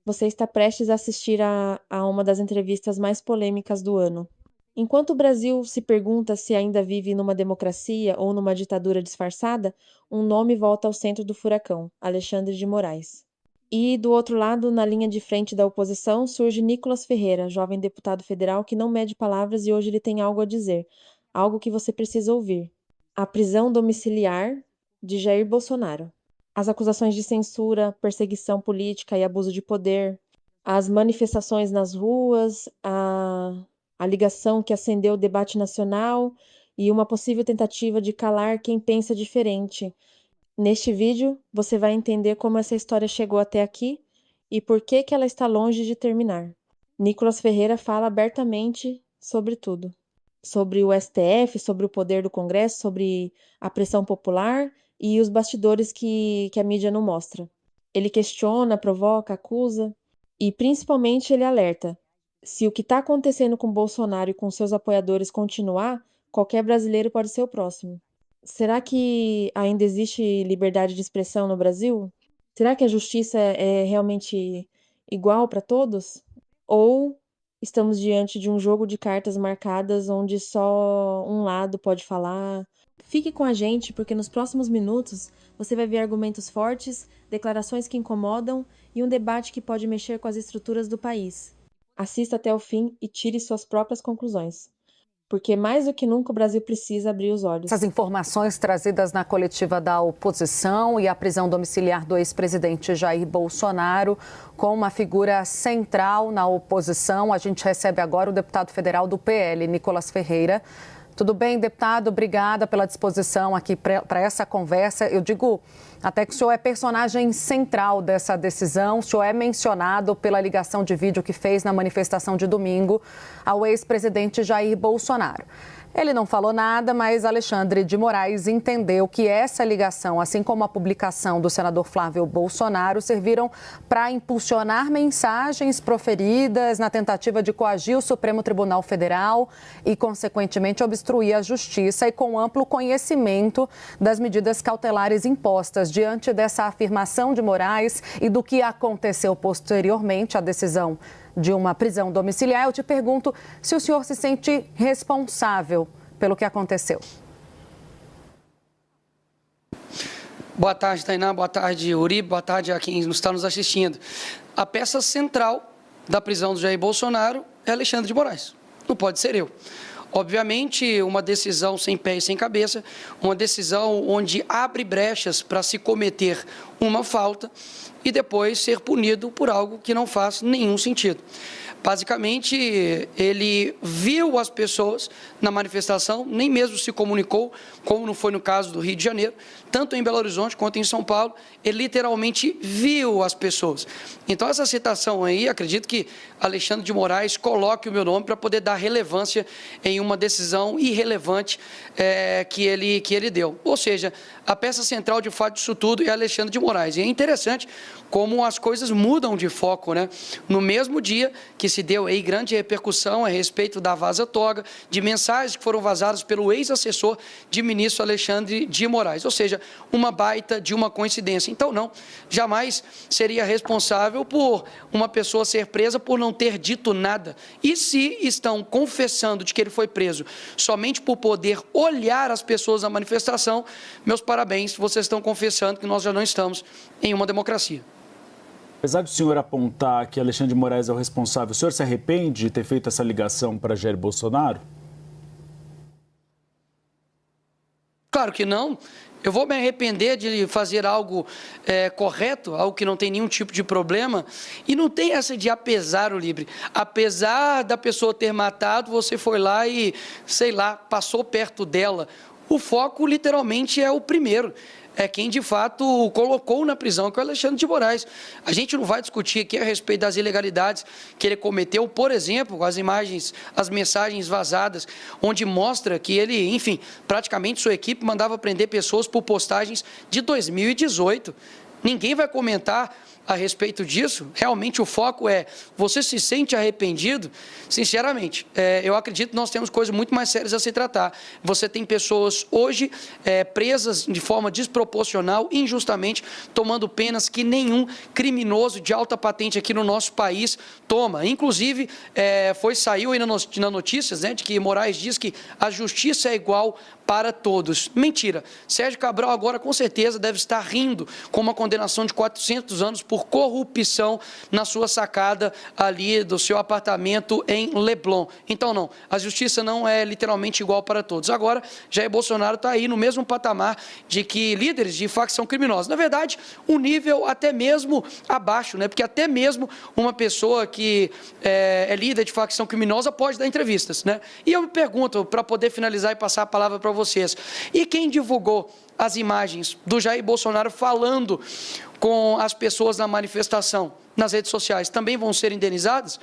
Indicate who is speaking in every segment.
Speaker 1: Você está prestes a assistir a uma das entrevistas mais polêmicas do ano. Enquanto o Brasil se pergunta se ainda vive numa democracia ou numa ditadura disfarçada, um nome volta ao centro do furacão: Alexandre de Moraes. E do outro lado, na linha de frente da oposição, surge Nicolas Ferreira, jovem deputado federal que não mede palavras e hoje ele tem algo a dizer, algo que você precisa ouvir. A prisão domiciliar de Jair Bolsonaro. As acusações de censura, perseguição política e abuso de poder, as manifestações nas ruas, a ligação que acendeu o debate nacional e uma possível tentativa de calar quem pensa diferente. Neste vídeo, você vai entender como essa história chegou até aqui e por que que ela está longe de terminar. Nicolas Ferreira fala abertamente sobre tudo. Sobre o STF, sobre o poder do Congresso, sobre a pressão popular e os bastidores que a mídia não mostra. Ele questiona, provoca, acusa e principalmente ele alerta: se o que está acontecendo com Bolsonaro e com seus apoiadores continuar, qualquer brasileiro pode ser o próximo. Será que ainda existe liberdade de expressão no Brasil? Será que a justiça é realmente igual para todos? Ou estamos diante de um jogo de cartas marcadas onde só um lado pode falar? Fique com a gente, porque nos próximos minutos você vai ver argumentos fortes, declarações que incomodam e um debate que pode mexer com as estruturas do país. Assista até o fim e tire suas próprias conclusões. Porque mais do que nunca o Brasil precisa abrir os olhos.
Speaker 2: Essas informações trazidas na coletiva da oposição e a prisão domiciliar do ex-presidente Jair Bolsonaro com uma figura central na oposição. A gente recebe agora o deputado federal do PL, Nicolas Ferreira. Tudo bem, deputado? Obrigada pela disposição aqui para essa conversa. Eu digo até que o senhor é personagem central dessa decisão. O senhor é mencionado pela ligação de vídeo que fez na manifestação de domingo ao ex-presidente Jair Bolsonaro. Ele não falou nada, mas Alexandre de Moraes entendeu que essa ligação, assim como a publicação do senador Flávio Bolsonaro, serviram para impulsionar mensagens proferidas na tentativa de coagir o Supremo Tribunal Federal e, consequentemente, obstruir a justiça e com amplo conhecimento das medidas cautelares impostas. Diante dessa afirmação de Moraes e do que aconteceu posteriormente à decisão de uma prisão domiciliar, eu te pergunto se o senhor se sente responsável pelo que aconteceu.
Speaker 3: Boa tarde, Tainá. Boa tarde, Uribe. Boa tarde a quem está nos assistindo. A peça central da prisão do Jair Bolsonaro é Alexandre de Moraes. Não pode ser eu. Obviamente, uma decisão sem pé e sem cabeça, uma decisão onde abre brechas para se cometer uma falta e depois ser punido por algo que não faz nenhum sentido. Basicamente, ele viu as pessoas na manifestação, nem mesmo se comunicou, como não foi no caso do Rio de Janeiro, tanto em Belo Horizonte quanto em São Paulo, ele literalmente viu as pessoas. Então, essa citação aí, acredito que Alexandre de Moraes coloque o meu nome para poder dar relevância em uma decisão irrelevante que ele deu. Ou seja, a peça central de fato disso tudo é Alexandre de Moraes. E é interessante como as coisas mudam de foco, né? No mesmo dia que se deu aí grande repercussão a respeito da vaza-toga, de mensagens que foram vazadas pelo ex-assessor de ministro Alexandre de Moraes. Ou seja, uma baita de uma coincidência. Então, não, jamais seria responsável por uma pessoa ser presa por não ter dito nada. E se estão confessando de que ele foi preso somente por poder olhar as pessoas na manifestação, meus parabéns, vocês estão confessando que nós já não estamos em uma democracia.
Speaker 4: Apesar do senhor apontar que Alexandre de Moraes é o responsável, o senhor se arrepende de ter feito essa ligação para Jair Bolsonaro?
Speaker 3: Claro que não. Eu vou me arrepender de fazer algo correto, algo que não tem nenhum tipo de problema. E não tem essa de apesar, Uribe. Apesar da pessoa ter matado, você foi lá e, sei lá, passou perto dela. O foco, literalmente, é o primeiro. É quem, de fato, o colocou na prisão, que é o Alexandre de Moraes. A gente não vai discutir aqui a respeito das ilegalidades que ele cometeu, por exemplo, as imagens, as mensagens vazadas, onde mostra que ele, enfim, praticamente sua equipe mandava prender pessoas por postagens de 2018. Ninguém vai comentar a respeito disso. Realmente o foco é, você se sente arrependido? Sinceramente, eu acredito que nós temos coisas muito mais sérias a se tratar. Você tem pessoas hoje presas de forma desproporcional, injustamente, tomando penas que nenhum criminoso de alta patente aqui no nosso país toma. Inclusive, saiu aí na notícias, né, de que Moraes diz que a justiça é igual para todos. Mentira. Sérgio Cabral agora, com certeza, deve estar rindo com uma condenação de 400 anos por corrupção na sua sacada ali do seu apartamento em Leblon. Então, não, a justiça não é literalmente igual para todos. Agora, Jair Bolsonaro está aí no mesmo patamar de que líderes de facção criminosa. Na verdade, um nível até mesmo abaixo, né? Porque até mesmo uma pessoa que é líder de facção criminosa pode dar entrevistas, né? E eu me pergunto, para poder finalizar e passar a palavra para vocês, e quem divulgou as imagens do Jair Bolsonaro falando com as pessoas na manifestação nas redes sociais, também vão ser indenizadas?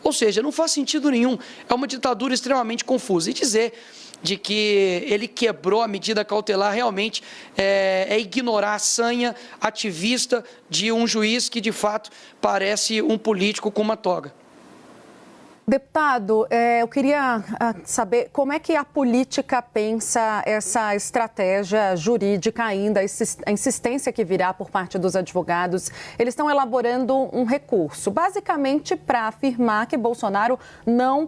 Speaker 3: Ou seja, não faz sentido nenhum, é uma ditadura extremamente confusa. E dizer de que ele quebrou a medida cautelar realmente é ignorar a sanha ativista de um juiz que, de fato, parece um político com uma toga.
Speaker 2: Deputado, eu queria saber como é que a política pensa essa estratégia jurídica ainda, a insistência que virá por parte dos advogados. Eles estão elaborando um recurso, basicamente para afirmar que Bolsonaro não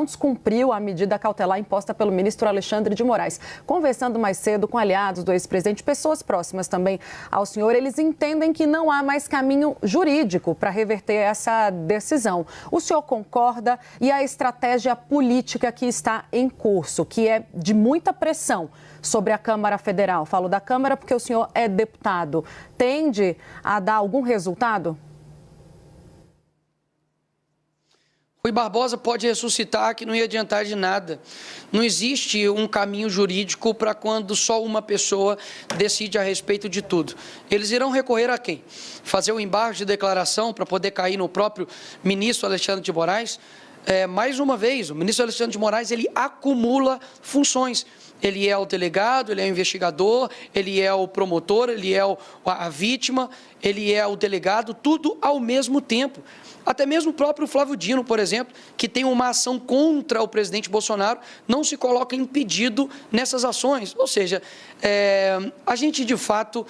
Speaker 2: descumpriu a medida cautelar imposta pelo ministro Alexandre de Moraes. Conversando mais cedo com aliados do ex-presidente, pessoas próximas também ao senhor, eles entendem que não há mais caminho jurídico para reverter essa decisão. O senhor concorda? E a estratégia política que está em curso, que é de muita pressão sobre a Câmara Federal, falo da Câmara porque o senhor é deputado, tende a dar algum resultado?
Speaker 3: Rui Barbosa pode ressuscitar que não ia adiantar de nada. Não existe um caminho jurídico para quando só uma pessoa decide a respeito de tudo. Eles irão recorrer a quem? Fazer o embargo de declaração para poder cair no próprio ministro Alexandre de Moraes? Mais uma vez, o ministro Alexandre de Moraes, ele acumula funções. Ele é o delegado, ele é o investigador, ele é o promotor, ele é a vítima, ele é o delegado, tudo ao mesmo tempo. Até mesmo o próprio Flávio Dino, por exemplo, que tem uma ação contra o presidente Bolsonaro, não se coloca impedido nessas ações. Ou seja, a gente, de fato,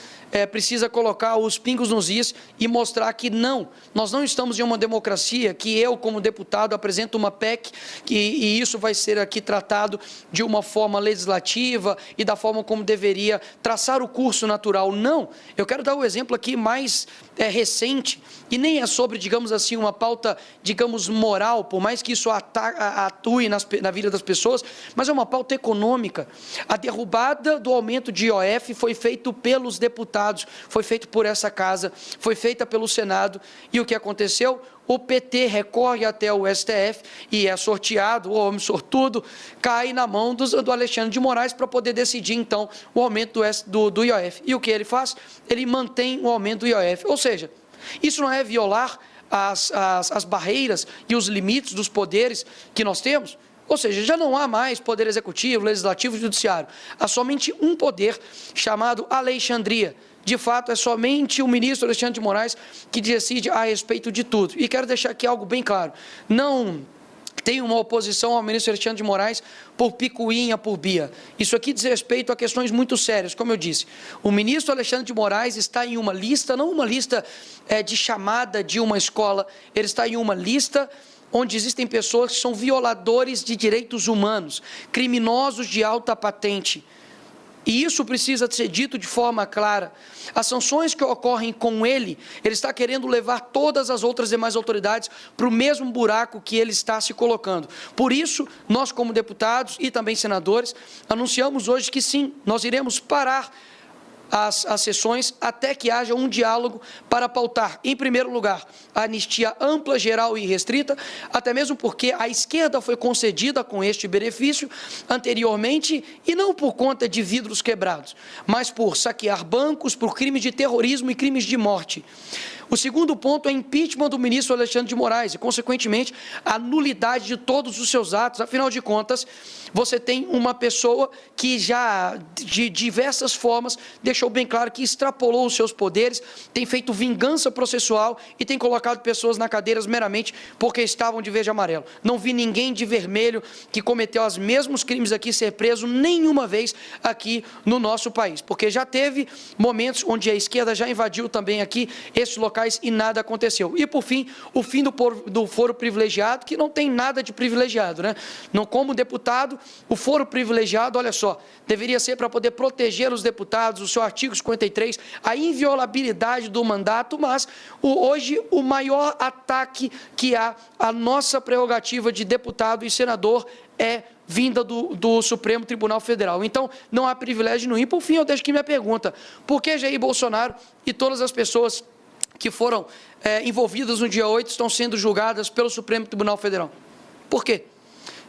Speaker 3: precisa colocar os pingos nos is e mostrar que não, nós não estamos em uma democracia que eu, como deputado, apresento uma PEC e isso vai ser aqui tratado de uma forma legislativa e da forma como deveria traçar o curso natural. Não, eu quero dar o exemplo aqui mais recente, e nem é sobre, digamos assim, uma pauta, digamos, moral, por mais que isso atue na vida das pessoas, mas é uma pauta econômica. A derrubada do aumento de IOF foi feito pelos deputados, foi feito por essa casa, foi feita pelo Senado, e o que aconteceu? O PT recorre até o STF e é sorteado, o homem sortudo, cai na mão do Alexandre de Moraes para poder decidir, então, o aumento do IOF. E o que ele faz? Ele mantém o aumento do IOF. Ou seja, isso não é violar as barreiras e os limites dos poderes que nós temos? Ou seja, já não há mais poder executivo, legislativo e judiciário. Há somente um poder chamado Alexandria. De fato, é somente o ministro Alexandre de Moraes que decide a respeito de tudo. E quero deixar aqui algo bem claro. Não tem uma oposição ao ministro Alexandre de Moraes por picuinha, por bia. Isso aqui diz respeito a questões muito sérias, como eu disse. O ministro Alexandre de Moraes está em uma lista, não uma lista de chamada de uma escola, ele está em uma lista onde existem pessoas que são violadores de direitos humanos, criminosos de alta patente. E isso precisa ser dito de forma clara. As sanções que ocorrem com ele está querendo levar todas as outras demais autoridades para o mesmo buraco que ele está se colocando. Por isso, nós como deputados e também senadores, anunciamos hoje que sim, nós iremos parar as sessões até que haja um diálogo para pautar, em primeiro lugar, a anistia ampla, geral e restrita, até mesmo porque a esquerda foi concedida com este benefício anteriormente e não por conta de vidros quebrados, mas por saquear bancos, por crimes de terrorismo e crimes de morte. O segundo ponto é impeachment do ministro Alexandre de Moraes e, consequentemente, a nulidade de todos os seus atos. Afinal de contas, você tem uma pessoa que já, de diversas formas, deixou bem claro que extrapolou os seus poderes, tem feito vingança processual e tem colocado pessoas na cadeira meramente porque estavam de verde e amarelo. Não vi ninguém de vermelho que cometeu os mesmos crimes aqui ser preso nenhuma vez aqui no nosso país, porque já teve momentos onde a esquerda já invadiu também aqui esses locais e nada aconteceu. E, por fim, o fim do foro privilegiado, que não tem nada de privilegiado, né? Não, como deputado, o foro privilegiado, olha só, deveria ser para poder proteger os deputados, o seu artigo 53, a inviolabilidade do mandato, mas hoje o maior ataque que há à nossa prerrogativa de deputado e senador é vinda do Supremo Tribunal Federal. Então, não há privilégio nenhum. E, por fim, eu deixo aqui minha pergunta. Por que Jair Bolsonaro e todas as pessoas que foram envolvidas no dia 8 estão sendo julgadas pelo Supremo Tribunal Federal? Por quê?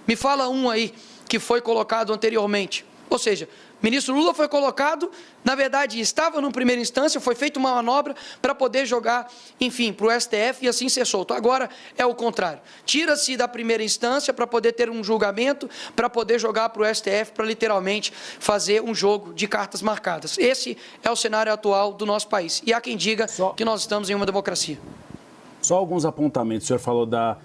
Speaker 3: Me fala um aí que foi colocado anteriormente. Ou seja, o ministro Lula foi colocado, na verdade, estava numa primeira instância, foi feita uma manobra para poder jogar, enfim, para o STF e assim ser solto. Agora é o contrário. Tira-se da primeira instância para poder ter um julgamento, para poder jogar para o STF, para literalmente fazer um jogo de cartas marcadas. Esse é o cenário atual do nosso país. E há quem diga que nós estamos em uma democracia.
Speaker 4: Só alguns apontamentos. O senhor falou da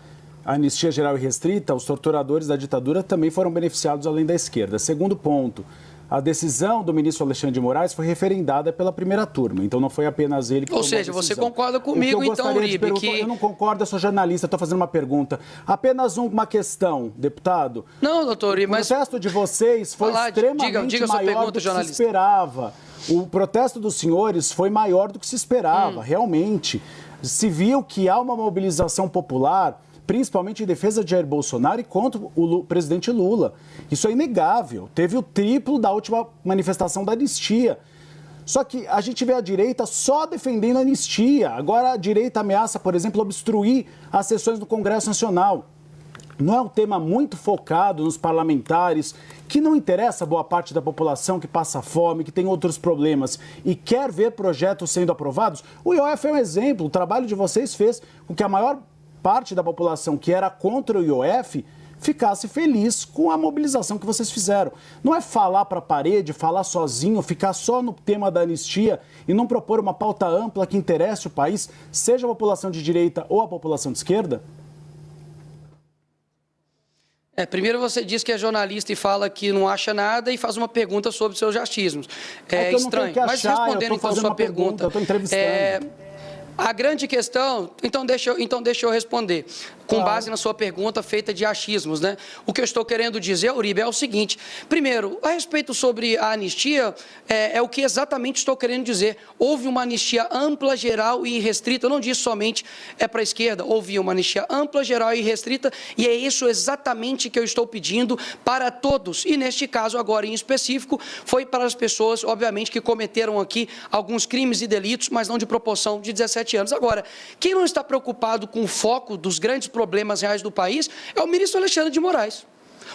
Speaker 4: anistia geral e restrita, os torturadores da ditadura também foram beneficiados além da esquerda. Segundo ponto, a decisão do ministro Alexandre de Moraes foi referendada pela primeira turma, então não foi apenas ele que tomou a decisão.
Speaker 3: Ou seja, você concorda comigo, então, Uribe, que...
Speaker 4: Eu não concordo, eu sou jornalista, estou fazendo uma pergunta. Apenas uma questão, deputado.
Speaker 3: Não, doutor Uribe, mas...
Speaker 4: O protesto de vocês foi extremamente maior do que se esperava. O protesto dos senhores foi maior do que se esperava, realmente. Se viu que há uma mobilização popular, principalmente em defesa de Jair Bolsonaro e contra o presidente Lula. Isso é inegável. Teve o triplo da última manifestação da anistia. Só que a gente vê a direita só defendendo a anistia. Agora a direita ameaça, por exemplo, obstruir as sessões do Congresso Nacional. Não é um tema muito focado nos parlamentares, que não interessa a boa parte da população que passa fome, que tem outros problemas e quer ver projetos sendo aprovados? O IOF é um exemplo. O trabalho de vocês fez com que a maior parte da população que era contra o IOF ficasse feliz com a mobilização que vocês fizeram. Não é falar para a parede, falar sozinho, ficar só no tema da anistia e não propor uma pauta ampla que interesse o país, seja a população de direita ou a população de esquerda?
Speaker 3: Primeiro você diz que é jornalista e fala que não acha nada e faz uma pergunta sobre seus achismos. É estranho. Mas respondendo então a sua pergunta,
Speaker 4: eu estou entrevistando.
Speaker 3: A grande questão, então deixa eu responder, com base na sua pergunta feita de achismos, né? O que eu estou querendo dizer, Uribe, é o seguinte: primeiro, a respeito sobre a anistia, é o que exatamente estou querendo dizer. Houve uma anistia ampla, geral e restrita, eu não disse somente para a esquerda, houve uma anistia ampla, geral e restrita, e é isso exatamente que eu estou pedindo para todos. E neste caso, agora em específico, foi para as pessoas, obviamente, que cometeram aqui alguns crimes e delitos, mas não de proporção de 17 anos. Agora, quem não está preocupado com o foco dos grandes problemas reais do país é o ministro Alexandre de Moraes.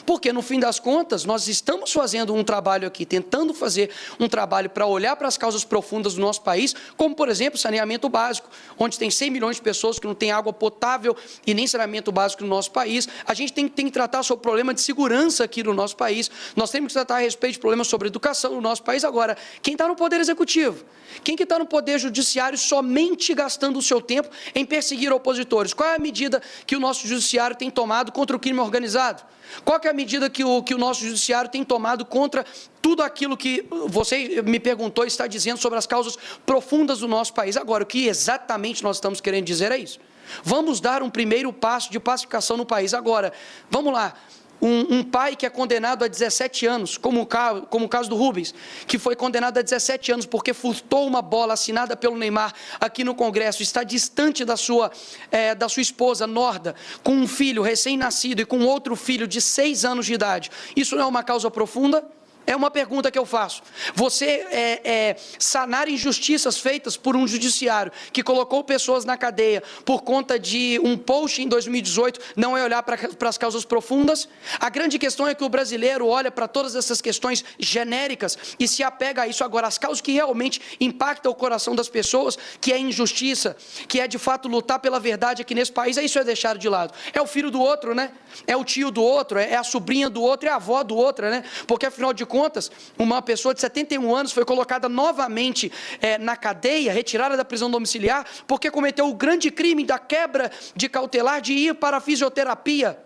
Speaker 3: Porque, no fim das contas, nós estamos fazendo um trabalho aqui, tentando fazer um trabalho para olhar para as causas profundas do nosso país, como, por exemplo, saneamento básico, onde tem 100 milhões de pessoas que não têm água potável e nem saneamento básico no nosso país. A gente tem que tratar sobre o problema de segurança aqui no nosso país. Nós temos que tratar a respeito de problemas sobre educação no nosso país. Agora, quem está no Poder Executivo? Quem que está no Poder Judiciário somente gastando o seu tempo em perseguir opositores? Qual é a medida que o nosso Judiciário tem tomado contra o crime organizado? Qual que é a medida que o nosso Judiciário tem tomado contra tudo aquilo que você me perguntou e está dizendo sobre as causas profundas do nosso país? Agora, o que exatamente nós estamos querendo dizer é isso. Vamos dar um primeiro passo de pacificação no país. Agora, vamos lá. Um pai que é condenado a 17 anos, como o caso do Rubens, que foi condenado a 17 anos porque furtou uma bola assinada pelo Neymar aqui no Congresso, está distante da sua esposa, Norda, com um filho recém-nascido e com outro filho de 6 anos de idade. Isso não é uma causa profunda? É uma pergunta que eu faço. Você sanar injustiças feitas por um judiciário que colocou pessoas na cadeia por conta de um post em 2018 não é olhar para as causas profundas? A grande questão é que o brasileiro olha para todas essas questões genéricas e se apega a isso. Agora, as causas que realmente impactam o coração das pessoas, que é injustiça, que é de fato lutar pela verdade aqui nesse país, isso é deixado de lado. É o filho do outro, né? É o tio do outro, é a sobrinha do outro, é a avó do outro, né? Porque, afinal de contas, uma pessoa de 71 anos foi colocada novamente na cadeia, retirada da prisão domiciliar, porque cometeu o grande crime da quebra de cautelar de ir para a fisioterapia.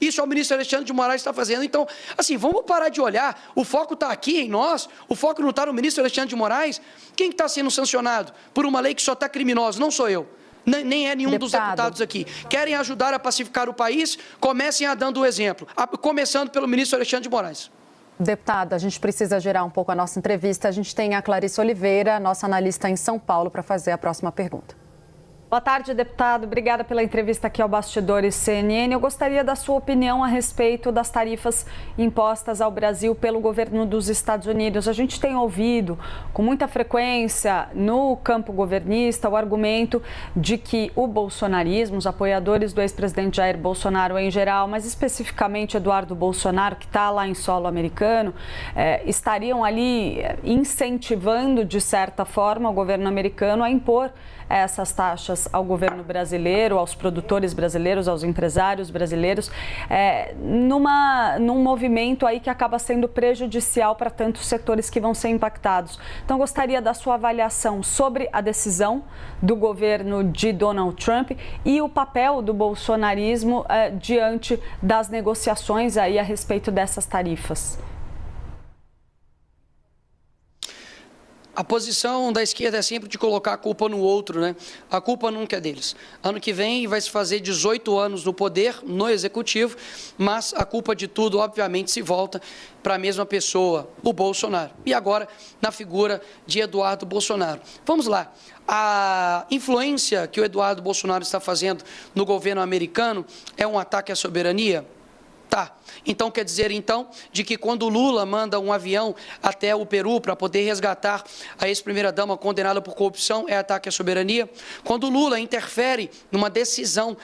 Speaker 3: Isso é o ministro Alexandre de Moraes está fazendo. Então, assim, vamos parar de olhar. O foco está aqui em nós, o foco não está no ministro Alexandre de Moraes. Quem está sendo sancionado por uma lei que só está criminosa? Não sou eu. Nem é nenhum dos deputados aqui. Querem ajudar a pacificar o país? Comecem a dando o exemplo, começando pelo ministro Alexandre de Moraes.
Speaker 2: Deputada, a gente precisa gerar um pouco a nossa entrevista. A gente tem a Clarice Oliveira, nossa analista em São Paulo, para fazer a próxima pergunta. Boa tarde, deputado. Obrigada pela entrevista aqui ao Bastidores CNN. Eu gostaria da sua opinião a respeito das tarifas impostas ao Brasil pelo governo dos Estados Unidos. A gente tem ouvido com muita frequência no campo governista o argumento de que o bolsonarismo, os apoiadores do ex-presidente Jair Bolsonaro em geral, mas especificamente Eduardo Bolsonaro, que está lá em solo americano, estariam ali incentivando, de certa forma, o governo americano a impor essas taxas ao governo brasileiro, aos produtores brasileiros, aos empresários brasileiros, num movimento aí que acaba sendo prejudicial para tantos setores que vão ser impactados. Então, gostaria da sua avaliação sobre a decisão do governo de Donald Trump e o papel do bolsonarismo diante das negociações aí a respeito dessas tarifas.
Speaker 3: A posição da esquerda é sempre de colocar a culpa no outro, né? A culpa nunca é deles. Ano que vem vai se fazer 18 anos no poder, no executivo, mas a culpa de tudo, obviamente, se volta para a mesma pessoa, o Bolsonaro. E agora, na figura de Eduardo Bolsonaro. Vamos lá. A influência que o Eduardo Bolsonaro está fazendo no governo americano é um ataque à soberania? Tá. Então, quer dizer, então, de que quando o Lula manda um avião até o Peru para poder resgatar a ex-primeira-dama condenada por corrupção, é ataque à soberania? Quando o Lula interfere numa decisão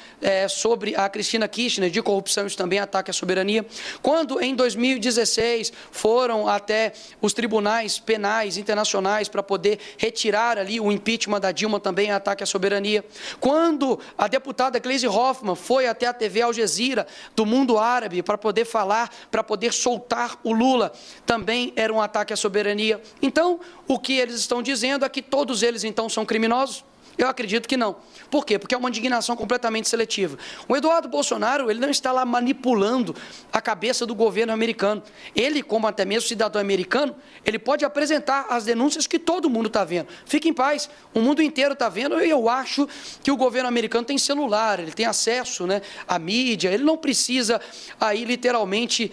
Speaker 3: sobre a Cristina Kirchner de corrupção, isso também é ataque à soberania? Quando, em 2016, foram até os tribunais penais internacionais para poder retirar ali o impeachment da Dilma, também é ataque à soberania? Quando a deputada Gleisi Hoffmann foi até a TV Al Jazeera do mundo árabe para poder falar, para poder soltar o Lula, também era um ataque à soberania. Então, o que eles estão dizendo é que todos eles, então, são criminosos? Eu acredito que não. Por quê? Porque é uma indignação completamente seletiva. O Eduardo Bolsonaro, ele não está lá manipulando a cabeça do governo americano. Ele, como até mesmo cidadão americano, ele pode apresentar as denúncias que todo mundo está vendo. Fique em paz, o mundo inteiro está vendo, e eu acho que o governo americano tem celular, ele tem acesso, né, à mídia, ele não precisa aí literalmente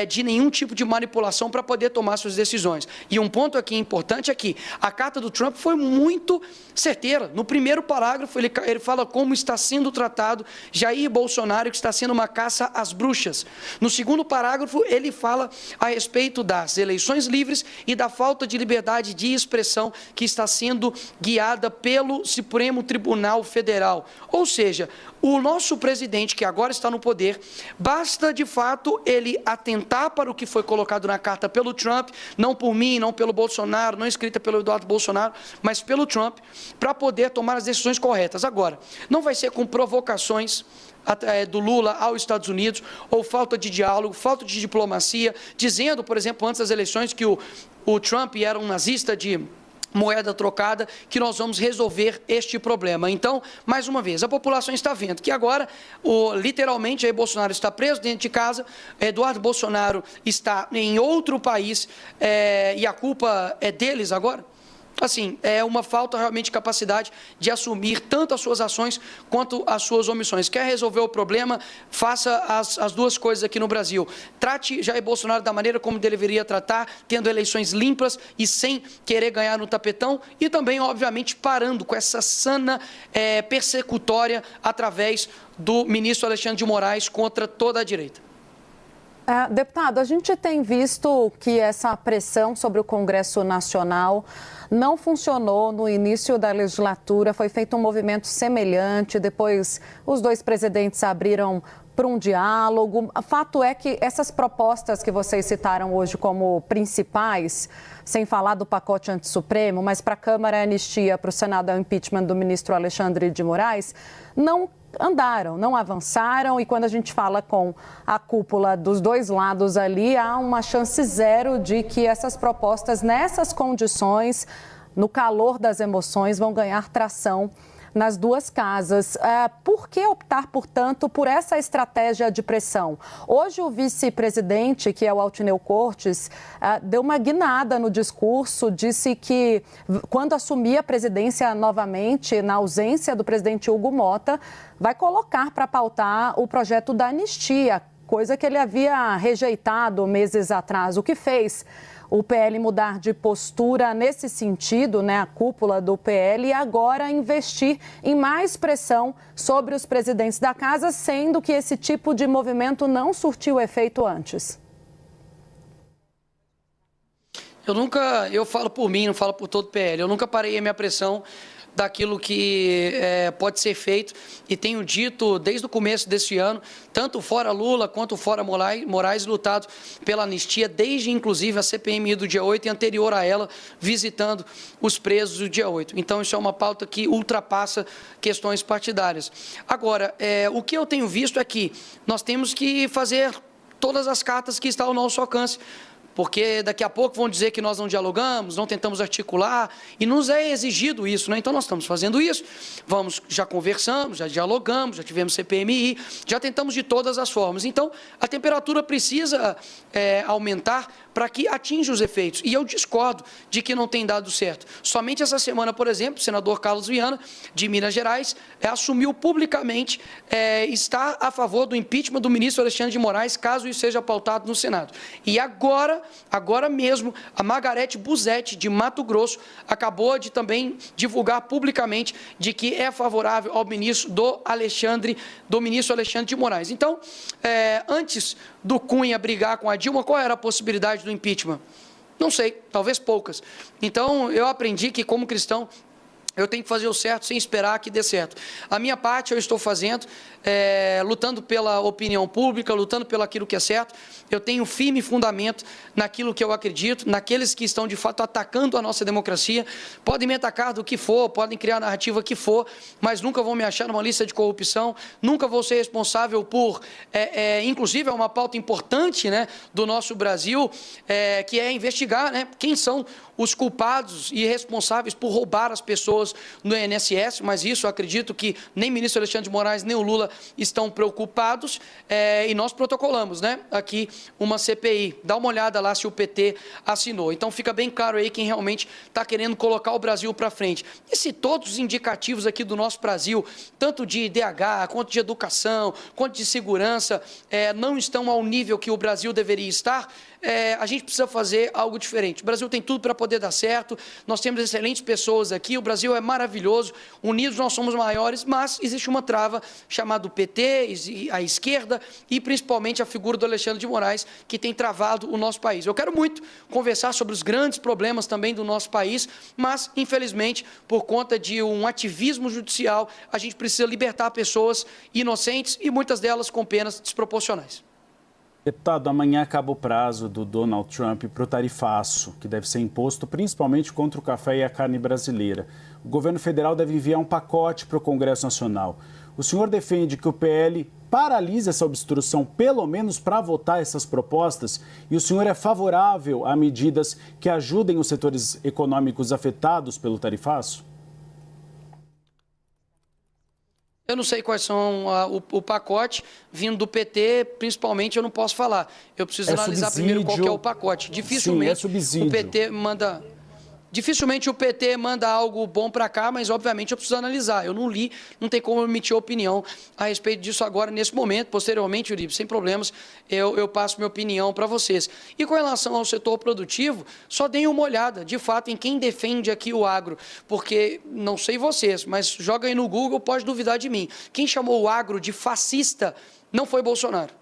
Speaker 3: de nenhum tipo de manipulação para poder tomar suas decisões. E um ponto aqui importante é que a carta do Trump foi muito certeira. No primeiro parágrafo, ele fala como está sendo tratado Jair Bolsonaro, que está sendo uma caça às bruxas. No segundo parágrafo, ele fala a respeito das eleições livres e da falta de liberdade de expressão que está sendo guiada pelo Supremo Tribunal Federal. Ou seja, o nosso presidente, que agora está no poder, basta, de fato, ele atentar para o que foi colocado na carta pelo Trump, não por mim, não pelo Bolsonaro, não escrita pelo Eduardo Bolsonaro, mas pelo Trump, para poder tomar as decisões corretas. Agora, não vai ser com provocações do Lula aos Estados Unidos, ou falta de diálogo, falta de diplomacia, dizendo, por exemplo, antes das eleições, que o Trump era um nazista de moeda trocada, que nós vamos resolver este problema. Então, mais uma vez, a população está vendo que agora, literalmente, Jair Bolsonaro está preso dentro de casa, Eduardo Bolsonaro está em outro país, e a culpa é deles agora? Assim, é uma falta realmente de capacidade de assumir tanto as suas ações quanto as suas omissões. Quer resolver o problema? Faça as duas coisas aqui no Brasil. Trate Jair Bolsonaro da maneira como deveria tratar, tendo eleições limpas e sem querer ganhar no tapetão, e também, obviamente, parando com essa sana persecutória através do ministro Alexandre de Moraes contra toda a direita.
Speaker 2: Deputado, a gente tem visto que essa pressão sobre o Congresso Nacional não funcionou no início da legislatura, foi feito um movimento semelhante, depois os dois presidentes abriram para um diálogo. O fato é que essas propostas que vocês citaram hoje como principais, sem falar do pacote antissupremo, mas para a Câmara é anistia, para o Senado é o impeachment do ministro Alexandre de Moraes, não andaram, não avançaram, e quando a gente fala com a cúpula dos dois lados ali, há uma chance zero de que essas propostas, nessas condições, no calor das emoções, vão ganhar tração nas duas casas. Por que optar, portanto, por essa estratégia de pressão? Hoje o vice-presidente, que é o Altineu Cortes, deu uma guinada no discurso, disse que quando assumir a presidência novamente, na ausência do presidente Hugo Mota, vai colocar para pautar o projeto da anistia, coisa que ele havia rejeitado meses atrás. O que fez o PL mudar de postura nesse sentido, né, a cúpula do PL, e agora investir em mais pressão sobre os presidentes da casa, sendo que esse tipo de movimento não surtiu efeito antes?
Speaker 3: Eu falo por mim, não falo por todo o PL, eu nunca parei a minha pressão daquilo que pode ser feito, e tenho dito desde o começo desse ano, tanto fora Lula quanto fora Moraes, lutado pela anistia, desde inclusive a CPMI do dia 8 e anterior a ela, visitando os presos do dia 8. Então isso é uma pauta que ultrapassa questões partidárias. Agora, o que eu tenho visto é que nós temos que fazer todas as cartas que estão ao nosso alcance, porque daqui a pouco vão dizer que nós não dialogamos, não tentamos articular, e nos é exigido isso, né? Então nós estamos fazendo isso, já conversamos, já dialogamos, já tivemos CPMI, já tentamos de todas as formas. Então a temperatura precisa aumentar para que atinja os efeitos, e eu discordo de que não tem dado certo. Somente essa semana, por exemplo, o senador Carlos Viana, de Minas Gerais, assumiu publicamente estar a favor do impeachment do ministro Alexandre de Moraes, caso isso seja pautado no Senado. E agora mesmo, a Margarete Busetti, de Mato Grosso, acabou de também divulgar publicamente de que é favorável ao ministro ministro Alexandre de Moraes. Então, antes do Cunha brigar com a Dilma, qual era a possibilidade do impeachment? Não sei, talvez poucas. Então, eu aprendi que, como cristão, eu tenho que fazer o certo sem esperar que dê certo. A minha parte eu estou fazendo, lutando pela opinião pública, lutando pelo aquilo que é certo. Eu tenho firme fundamento naquilo que eu acredito, naqueles que estão, de fato, atacando a nossa democracia. Podem me atacar do que for, podem criar a narrativa que for, mas nunca vão me achar numa lista de corrupção, nunca vou ser responsável por, inclusive, é uma pauta importante, né, do nosso Brasil, que é investigar, né, quem são os culpados e responsáveis por roubar as pessoas no INSS, mas isso eu acredito que nem o ministro Alexandre de Moraes, nem o Lula estão preocupados, e nós protocolamos, né, aqui uma CPI. Dá uma olhada lá se o PT assinou. Então fica bem claro aí quem realmente está querendo colocar o Brasil para frente. E se todos os indicativos aqui do nosso Brasil, tanto de IDH, quanto de educação, quanto de segurança, não estão ao nível que o Brasil deveria estar, a gente precisa fazer algo diferente. O Brasil tem tudo para poder dar certo, nós temos excelentes pessoas aqui, o Brasil é maravilhoso, unidos nós somos maiores, mas existe uma trava chamada PT, a esquerda e principalmente a figura do Alexandre de Moraes, que tem travado o nosso país. Eu quero muito conversar sobre os grandes problemas também do nosso país, mas, infelizmente, por conta de um ativismo judicial, a gente precisa libertar pessoas inocentes e muitas delas com penas desproporcionais.
Speaker 4: Deputado, amanhã acaba o prazo do Donald Trump para o tarifaço, que deve ser imposto principalmente contra o café e a carne brasileira. O governo federal deve enviar um pacote para o Congresso Nacional. O senhor defende que o PL paralise essa obstrução, pelo menos para votar essas propostas? E o senhor é favorável a medidas que ajudem os setores econômicos afetados pelo tarifaço?
Speaker 3: Eu não sei quais são o pacote vindo do PT, principalmente eu não posso falar. Eu preciso analisar primeiro qual que é o pacote. Dificilmente o PT manda... Dificilmente o PT manda algo bom para cá, mas obviamente eu preciso analisar. Eu não li, não tem como emitir opinião a respeito disso agora, nesse momento. Posteriormente, Uribe, sem problemas, eu passo minha opinião para vocês. E com relação ao setor produtivo, só deem uma olhada, de fato, em quem defende aqui o agro. Porque, não sei vocês, mas joga aí no Google, pode duvidar de mim. Quem chamou o agro de fascista não foi Bolsonaro.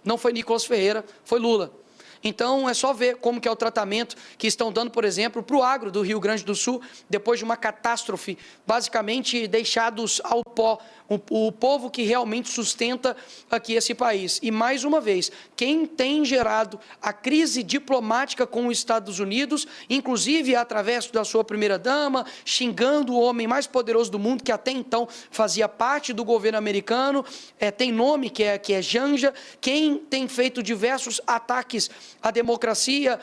Speaker 3: Não foi Nicolas Ferreira, foi Lula. Então, é só ver como que é o tratamento que estão dando, por exemplo, para o agro do Rio Grande do Sul, depois de uma catástrofe, basicamente deixados ao pó, o povo que realmente sustenta aqui esse país. E, mais uma vez, quem tem gerado a crise diplomática com os Estados Unidos, inclusive através da sua primeira-dama, xingando o homem mais poderoso do mundo, que até então fazia parte do governo americano, tem nome que é Janja, quem tem feito diversos ataques à democracia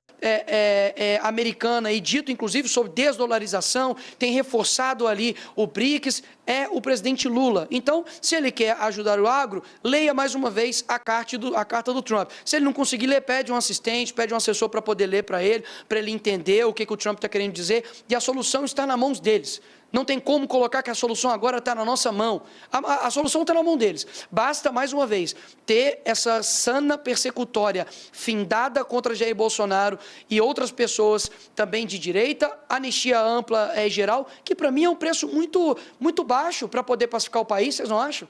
Speaker 3: americana e dito, inclusive, sobre desdolarização, tem reforçado ali o BRICS, é o presidente Lula. Então, se ele quer ajudar o agro, leia mais uma vez a carta do Trump. Se ele não conseguir ler, pede um assistente, pede um assessor para poder ler para ele entender o que o Trump está querendo dizer, e a solução está nas mãos deles. Não tem como colocar que a solução agora está na nossa mão. A solução está na mão deles. Basta, mais uma vez, ter essa sana persecutória findada contra Jair Bolsonaro e outras pessoas também de direita, anistia ampla geral, que para mim é um preço muito, muito baixo para poder pacificar o país, vocês não acham?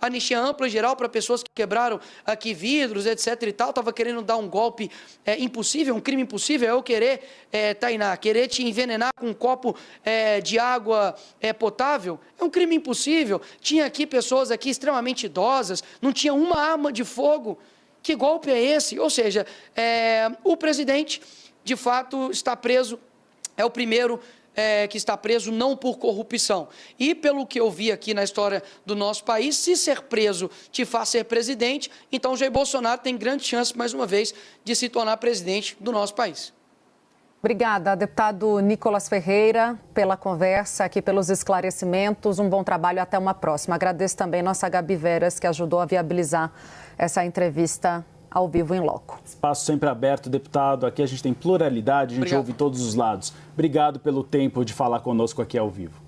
Speaker 3: Anistia ampla e geral para pessoas que quebraram aqui vidros, etc. e tal, estava querendo dar um golpe impossível, um crime impossível, eu querer, Tainá, querer te envenenar com um copo de água potável, é um crime impossível. Tinha aqui pessoas aqui extremamente idosas, não tinha uma arma de fogo. Que golpe é esse? Ou seja, o presidente, de fato, está preso, é o primeiro que está preso não por corrupção. E pelo que eu vi aqui na história do nosso país, se ser preso te faz ser presidente, então Jair Bolsonaro tem grande chance, mais uma vez, de se tornar presidente do nosso país.
Speaker 2: Obrigada, deputado Nicolas Ferreira, pela conversa aqui, pelos esclarecimentos. Um bom trabalho e até uma próxima. Agradeço também nossa Gabi Veras, que ajudou a viabilizar essa entrevista ao vivo em loco.
Speaker 4: Espaço sempre aberto, deputado. Aqui a gente tem pluralidade, a gente ouve todos os lados. Obrigado pelo tempo de falar conosco aqui ao vivo.